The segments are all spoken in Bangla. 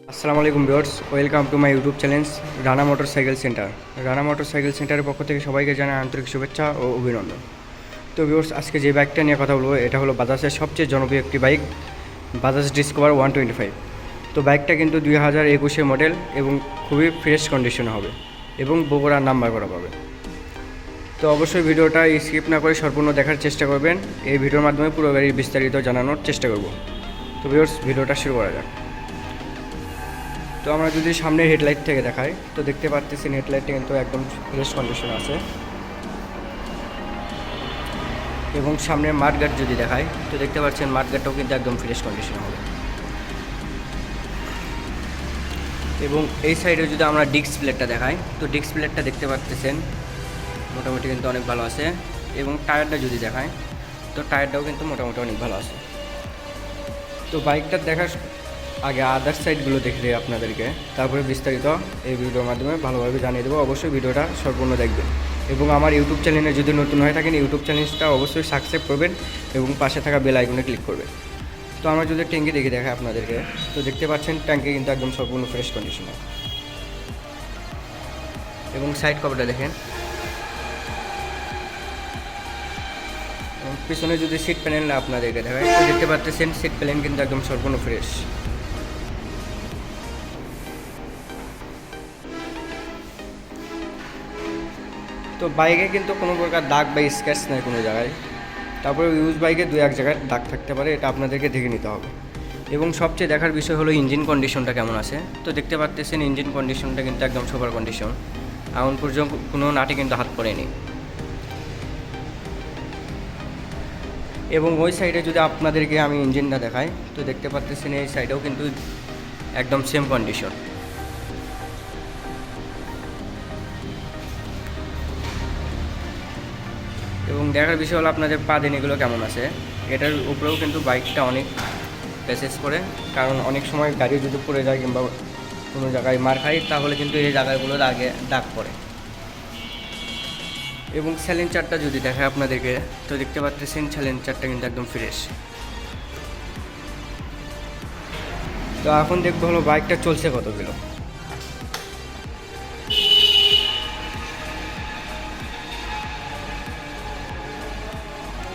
আসসালামু আলাইকুম viewers, welcome to my YouTube channel Rana motorcycle centre. Rana motorcycle সেন্টারের পক্ষ থেকে সবাইকে জানাই আন্তরিক শুভেচ্ছা ও অভিনন্দন। তো ভিউয়ার্স, আজকে যে বাইকটা নিয়ে কথা বলবো এটা হলো বাজাজের সবচেয়ে জনপ্রিয় একটি বাইক, বাজাজ ডিসকভার 125। তো বাইকটা কিন্তু 2021 মডেল এবং খুবই ফ্রেশ কন্ডিশনে হবে এবং বগুড়ার নাম্বার করা পাবে। তো অবশ্যই ভিডিওটা স্কিপ না করে সম্পূর্ণ দেখার চেষ্টা করবেন। এই ভিডিওর মাধ্যমে পুরো গাড়ির বিস্তারিত জানানোর চেষ্টা করব। তো ভিউয়ার্স, ভিডিওটা শুরু করা যাক। তো আমরা যদি সামনের হেডলাইট থেকে দেখাই তো দেখতে পাচ্ছেন হেডলাইটটা কিন্তু একদম ফ্রেশ কন্ডিশন আছে। এবং সামনের মাঠগার্ড যদি দেখাই তো দেখতে পাচ্ছেন মাঠগার্ডটাও কিন্তু একদম ফ্রেশ কন্ডিশন হবে। এবং এই সাইডে যদি আমরা ডিস্ক প্লেটটা দেখাই তো ডিস্ক প্লেটটা দেখতে পাচ্ছেন মোটামুটি কিন্তু অনেক ভালো আছে। এবং টায়ারটা যদি দেখাই তো টায়ারটাও কিন্তু মোটামুটি অনেক ভালো আছে। তো বাইকটা দেখার আগে আদার সাইডগুলো দেখে দিই আপনাদেরকে, তারপরে বিস্তারিত এই ভিডিওর মাধ্যমে ভালোভাবে জানিয়ে দেবো। অবশ্যই ভিডিওটা সম্পূর্ণ দেখবেন এবং আমার ইউটিউব চ্যানেলে যদি নতুন হয়ে থাকেন ইউটিউব চ্যানেলটা অবশ্যই সাবস্ক্রাইব করবেন এবং পাশে থাকা বেল আইকনে ক্লিক করবেন। তো আমরা যদি ট্যাঙ্কি দেখে দেখাই আপনাদেরকে তো দেখতে পাচ্ছেন ট্যাঙ্কি কিন্তু একদম সম্পূর্ণ ফ্রেশ কন্ডিশনে। এবং সাইড কভারটা দেখেন এবং পিছনে যদি সিট প্যানেল আপনাদেরকে দেখায় তো দেখতে পাচ্ছেন সিট প্যানেল কিন্তু একদম সম্পূর্ণ ফ্রেশ। তো বাইকে কিন্তু কোনো প্রকার দাগ বা স্ক্র্যাচ নেই কোনো জায়গায়। তারপরে ইউজ বাইকে দু এক জায়গায় দাগ থাকতে পারে, এটা আপনাদেরকে দেখে নিতে হবে। এবং সবচেয়ে দেখার বিষয় হলো ইঞ্জিন কন্ডিশনটা কেমন আছে। তো দেখতে পাচ্ছেন ইঞ্জিন কন্ডিশনটা কিন্তু একদম সুপার কন্ডিশন, এখন পর্যন্ত কোনো নাটে কিন্তু হাত পড়েনি। এবং ওই সাইডে যদি আপনাদেরকে আমি ইঞ্জিনটা দেখাই তো দেখতে পাচ্ছেন এই সাইডেও কিন্তু একদম সেম কন্ডিশন। এবং দেখার বিষয় হলো আপনাদের পা দিনগুলো কেমন আছে। এটার উপরেও কিন্তু বাইকটা অনেক প্যাসেজ করে, কারণ অনেক সময় গাড়ি যদি পড়ে যায় কিংবা কোনো জায়গায় মার খাই তাহলে কিন্তু এই জায়গাগুলোর আগে দাগ পড়ে। এবং সাইলেন্সারটা যদি দেখায় আপনাদেরকে তো দেখতে পাচ্ছেন সাইলেন্সারটা কিন্তু একদম ফ্রেশ। তো এখন দেখবো হলো বাইকটা চলছে কত কিলো।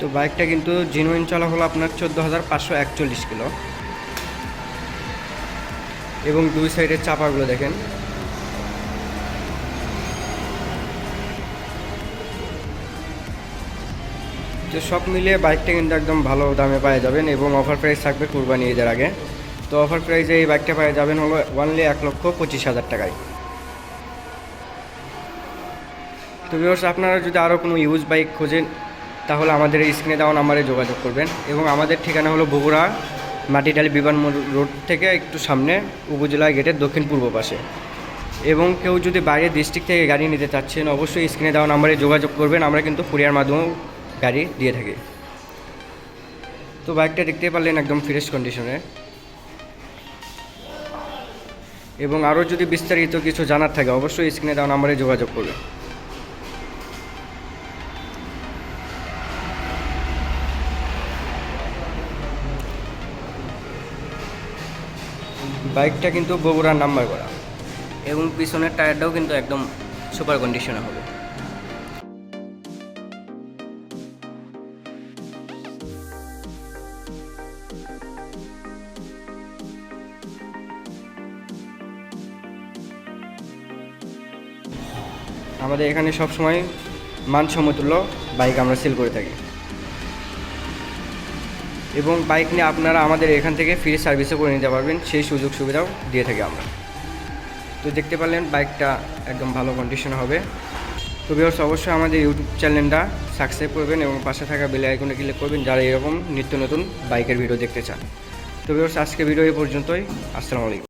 তো বাইকটা কিন্তু জেনুইন চলা হলো আপনার 14,541 কিলো। এবং দুই সাইডের চাপাগুলো দেখেন, তো সব মিলিয়ে বাইকটা কিন্তু একদম ভালো দামে পাওয়া যাবেন এবং অফার প্রাইস থাকবে কুরবানি ঈদের আগে। তো অফার প্রাইসে এই বাইকটা পাওয়া যাবেন হলো অনলি 1,25,000 টাকায়। তো ভিউয়ার্স, আপনারা যদি আরও কোনো ইউজ বাইক খোঁজেন তাহলে আমাদের এই স্ক্রিনে দেওয়া নাম্বারে যোগাযোগ করবেন। এবং আমাদের ঠিকানা হলো বগুড়া মাটিডালি বিমান রোড থেকে একটু সামনে উপজেলা গেটের দক্ষিণ পূর্ব পাশে। এবং কেউ যদি বাইরের ডিস্ট্রিক্ট থেকে গাড়ি নিতে চাচ্ছেন অবশ্যই স্ক্রিনে দেওয়া নাম্বারে যোগাযোগ করবেন, আমরা কিন্তু কুরিয়ার মাধ্যমেও গাড়ি দিয়ে থাকি। তো বাইকটা দেখতে পারলেন একদম ফ্রেশ কন্ডিশনে। এবং আরও যদি বিস্তারিত কিছু জানার থাকে অবশ্যই স্ক্রিনে দেওয়া নাম্বারে যোগাযোগ করবেন। বাইকটা কিন্তু বগুড়ার নাম্বার করা এবং পিছনের টায়ারটাও কিন্তু একদম সুপার কন্ডিশনে হবে। আমাদের এখানে সবসময় মানসম্মতুল্য বাইক আমরা সেল করে থাকি এবং বাইক নিয়ে আপনারা আমাদের এখান থেকে ফ্রি সার্ভিসও করে নিতে পারবেন, সেই সুযোগ সুবিধাও দিয়ে থাকি আমরা। তো দেখতে পারলেন বাইকটা একদম ভালো কন্ডিশনে হবে। তো ভিউয়ার্স, অবশ্যই আমাদের ইউটিউব চ্যানেলটা সাবস্ক্রাইব করবেন এবং পাশে থাকা বেল আইকনে ক্লিক করবেন যারা এরকম নিত্য নতুন বাইকের ভিডিও দেখতে চান। তো ভিউয়ার্স, আজকে ভিডিও এই পর্যন্তই। আসসালামু আলাইকুম।